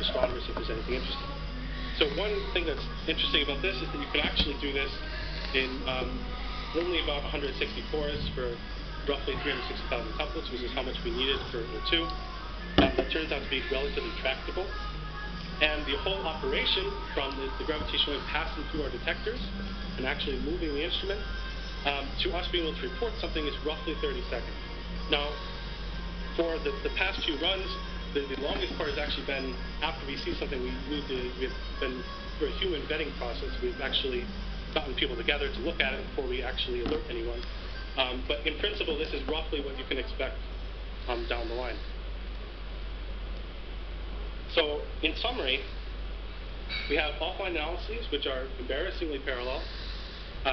astronomers if there's anything interesting. So one thing that's interesting about this is that you can actually do this in only about 160 cores for roughly 360,000 couplets, which is how much we needed for O2. That turns out to be relatively tractable. And the whole operation from the gravitational wave passing through our detectors and actually moving the instrument to us being able to report something is roughly 30 seconds. Now, for the past few runs, the longest part has actually been after we see something, we've been through a human vetting process. We've actually gotten people together to look at it before we actually alert anyone. But in principle, this is roughly what you can expect down the line. So in summary, we have offline analyses, which are embarrassingly parallel.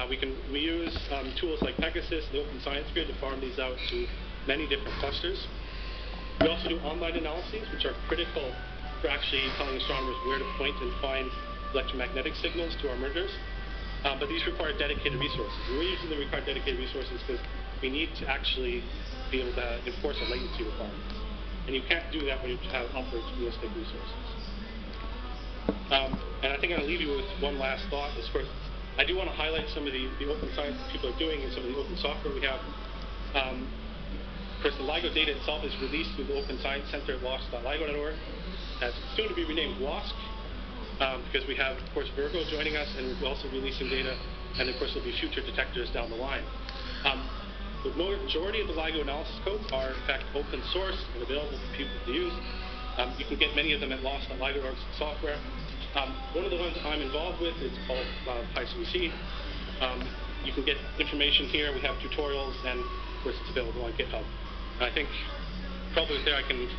We use tools like Pegasus and the Open Science Grid to farm these out to many different clusters. We also do online analyses, which are critical for actually telling astronomers where to point and find electromagnetic signals to our mergers. But these require dedicated resources. And we're using the required dedicated resources because we need to actually be able to enforce our latency requirements. And you can't do that when you have opportunistic resources. And I think I'm going to leave you with one last thought. Of course, I do want to highlight some of the open science that people are doing and some of the open software we have. Of course, the LIGO data itself is released through the Open Science Center at WASC.ligo.org. That's soon to be renamed WASC, because we have, of course, Virgo joining us, and we're also releasing data, and of course, there'll be future detectors down the line. The majority of the LIGO analysis codes are, in fact, open source and available for people to use. You can get many of them at LOST.ligo.org software. One of the ones I'm involved with is called PyCBC. You can get information here. We have tutorials, and of course, it's available on GitHub. And I think probably there I can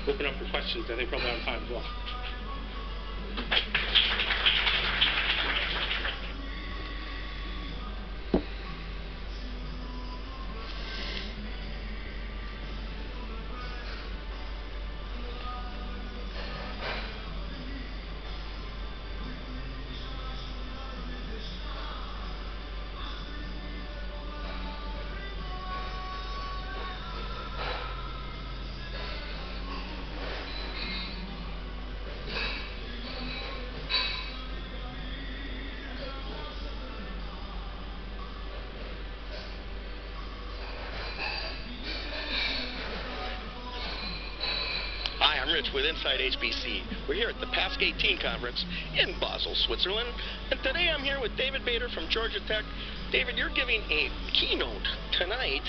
open up for questions. I think probably out of time as well. With Inside HPC. We're here at the PASC 18 conference in Basel, Switzerland, and today I'm here with David Bader from Georgia Tech. David, you're giving a keynote tonight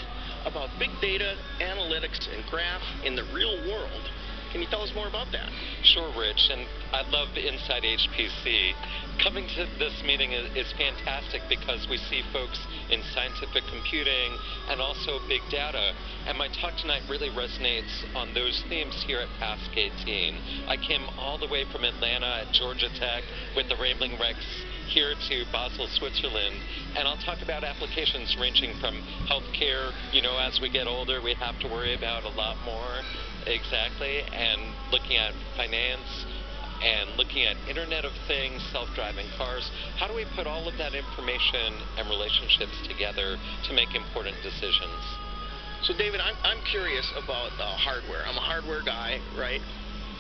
about big data, analytics, and graph in the real world. Can you tell us more about that? Sure, Rich, and I love Inside HPC. Coming to this meeting is fantastic because we see folks in scientific computing and also big data. And my talk tonight really resonates on those themes here at PASC 18. I came all the way from Atlanta at Georgia Tech with the Rambling Rex here to Basel, Switzerland, and I'll talk about applications ranging from healthcare. You know, as we get older, we have to worry about a lot more. Exactly, and looking at finance, and looking at Internet of Things, self-driving cars. How do we put all of that information and relationships together to make important decisions? So, David, I'm curious about hardware. I'm a hardware guy, right?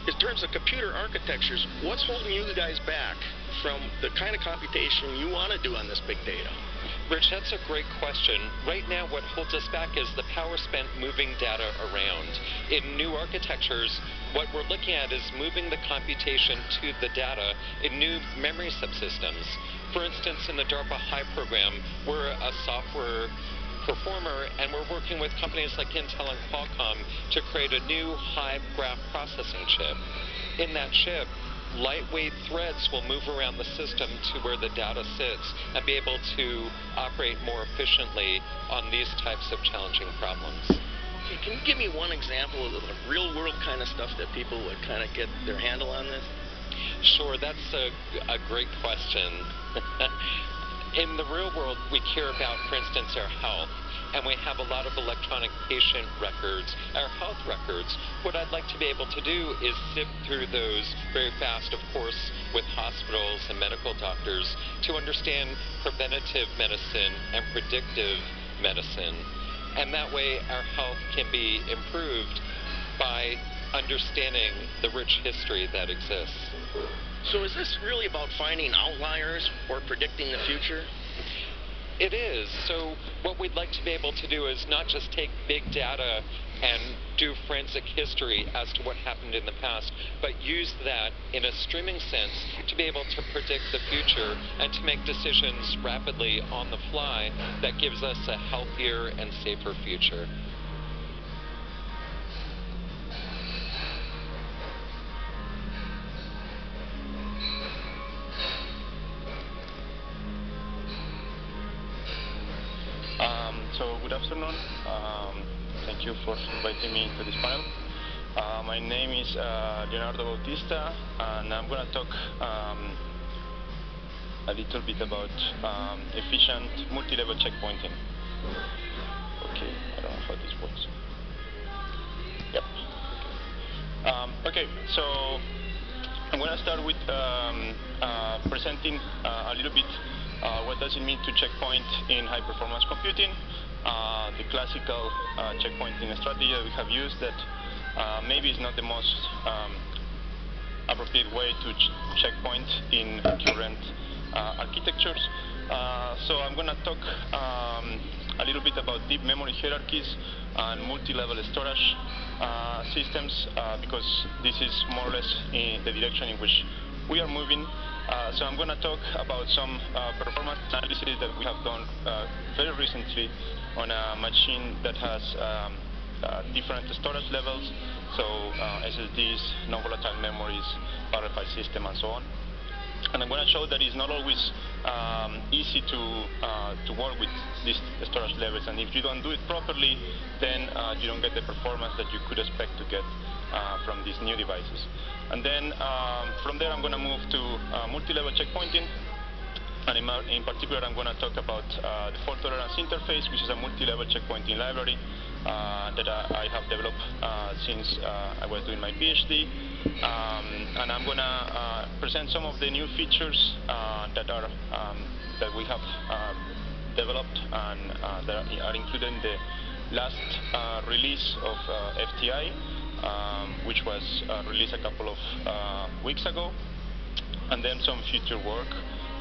In terms of computer architectures, what's holding you guys back from the kind of computation you want to do on this big data? Rich, that's a great question. Right now, what holds us back is the power spent moving data around. In new architectures, what we're looking at is moving the computation to the data in new memory subsystems. For instance, in the DARPA High program, we're a software performer, and we're working with companies like Intel and Qualcomm to create a new high graph processing chip. In that chip, lightweight threads will move around the system to where the data sits and be able to operate more efficiently on these types of challenging problems. Okay, can you give me one example of the real world kind of stuff that people would kind of get their handle on this? Sure, that's a great question. In the real world, we care about, for instance, our health, and we have a lot of electronic patient records, our health records. What I'd like to be able to do is sift through those very fast, of course, with hospitals and medical doctors to understand preventative medicine and predictive medicine. And that way, our health can be improved by understanding the rich history that exists. So is this really about finding outliers or predicting the future? It is. So what we'd like to be able to do is not just take big data and do forensic history as to what happened in the past, but use that in a streaming sense to be able to predict the future and to make decisions rapidly on the fly that gives us a healthier and safer future. So good afternoon. Thank you for inviting me to this panel. My name is Leonardo Bautista, and I'm going to talk a little bit about efficient multi-level checkpointing. Okay, I don't know how this works. Yep. Okay, so I'm going to start with presenting a little bit what does it mean to checkpoint in high-performance computing, the classical checkpointing strategy that we have used that maybe is not the most appropriate way to checkpoint in current architectures. So I'm going to talk a little bit about deep memory hierarchies and multi-level storage systems because this is more or less in the direction in which we are moving. So I'm going to talk about some performance analysis that we have done very recently on a machine that has different storage levels, so SSDs, non-volatile memories, power file system, and so on. And I'm going to show that it's not always easy to work with these storage levels, and if you don't do it properly, then you don't get the performance that you could expect to get from these new devices. And then from there I'm going to move to multi-level checkpointing, and in particular I'm going to talk about the fault tolerance interface, which is a multi-level checkpointing library that I have developed since I was doing my PhD. And I'm going to present some of the new features that we have developed and that are included in the last release of FTI, which was released a couple of weeks ago, and then some future work,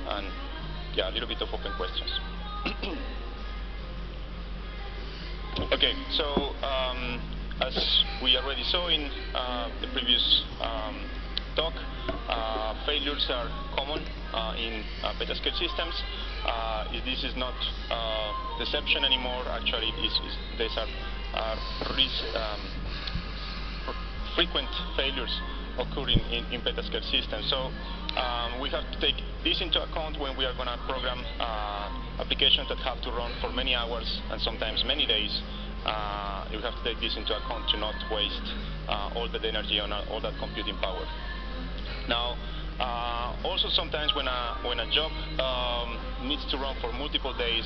and yeah, a little bit of open questions. Okay, so as we already saw in the previous talk, failures are common in petascale systems. This is not deception anymore. Actually, these are frequent failures occurring in petascale systems. So we have to take this into account when we are going to program applications that have to run for many hours and sometimes many days. You have to take this into account to not waste all that energy on all that computing power. Now, also sometimes when a job needs to run for multiple days,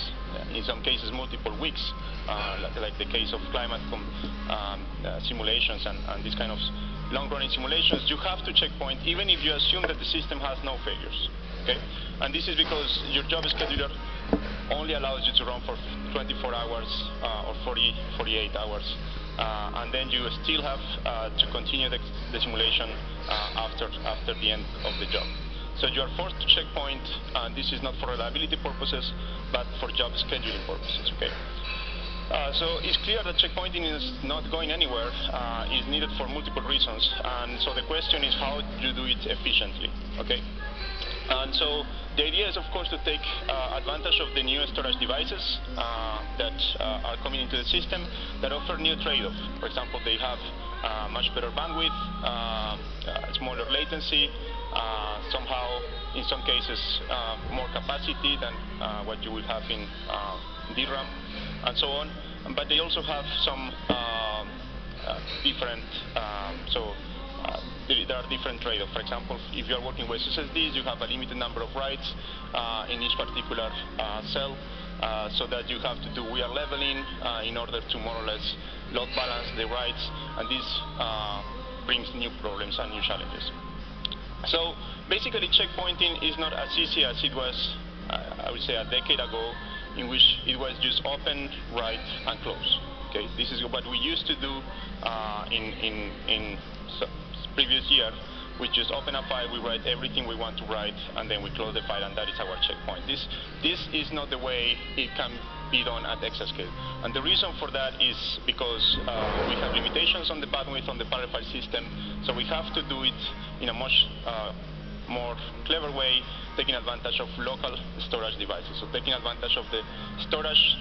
in some cases multiple weeks, like the case of climate simulations and this kind of long-running simulations, you have to checkpoint even if you assume that the system has no failures. Okay, and this is because your job scheduler only allows you to run for 24 hours or 48 hours. And then you still have to continue the simulation after the end of the job. So you are forced to checkpoint, and this is not for reliability purposes, but for job scheduling purposes. Okay. So it's clear that checkpointing is not going anywhere. It's needed for multiple reasons, and so the question is how you do it efficiently. Okay. And so the idea is, of course, to take advantage of the new storage devices that are coming into the system that offer new trade-off. For example, they have much better bandwidth, smaller latency, somehow, in some cases, more capacity than what you will have in DRAM, and so on. But they also have some different, there are different trade-offs. For example, if you are working with SSDs, you have a limited number of writes in each particular cell, so that you have to do wear leveling in order to more or less load balance the writes, and this brings new problems and new challenges. So basically, checkpointing is not as easy as it was, I would say, a decade ago, in which it was just open, write, and close. Okay, this is what we used to do in previous year. We just open a file, we write everything we want to write, and then we close the file, and that is our checkpoint. This is not the way it can be done at Exascale. And the reason for that is because we have limitations on the bandwidth on the parallel file system, so we have to do it in a much more clever way, taking advantage of local storage devices. So taking advantage of the storage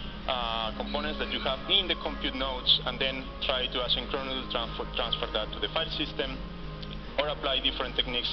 components that you have in the compute nodes, and then try to asynchronously transfer that to the file system, or apply different techniques